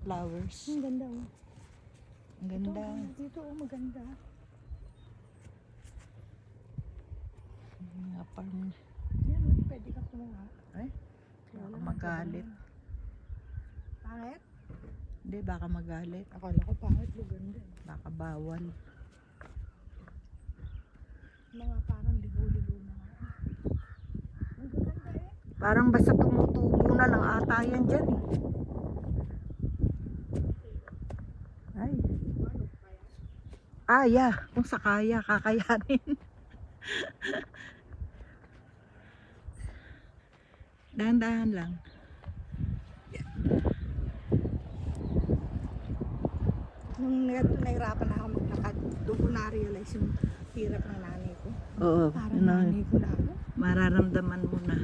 flowers. Ang ganda oh. Ang ganda. Dito oh, maganda. Mga farm. Yan oh, pwede ka kumuha. Ay, Wala baka naman magalit. problema. Pangit? Hindi, baka magalit. Akala ko pangit, maganda. Baka bawal. Mga parang libo-libo na nga. Ang ganda eh. Parang basta tumutubo na lang ata yan dyan eh. Ay. Ah, yeah. Kung sakaya, kakayanin. Dahan-dahan lang. Nung nahirapan na ako maglakad, doon ko na-realize yung hirap ng nanay ko. Oo. Parang Yun ang nanay ko na ako. mararamdaman mo na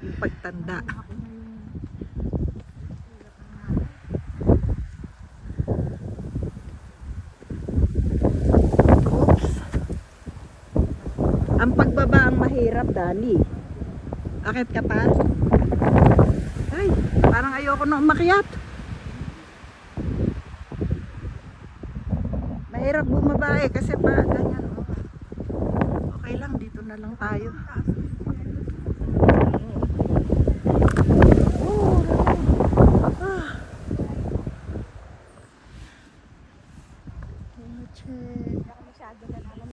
yung pagtanda. Ako na yung hirap ng nanay. Oops. Ang pagbaba ang mahirap, Dali. Akit ka pa? Ay, parang ayoko na umakyat. Mahirap bumaba eh kasi pa ganyan. Oh. Okay lang, dito na lang tayo. Taas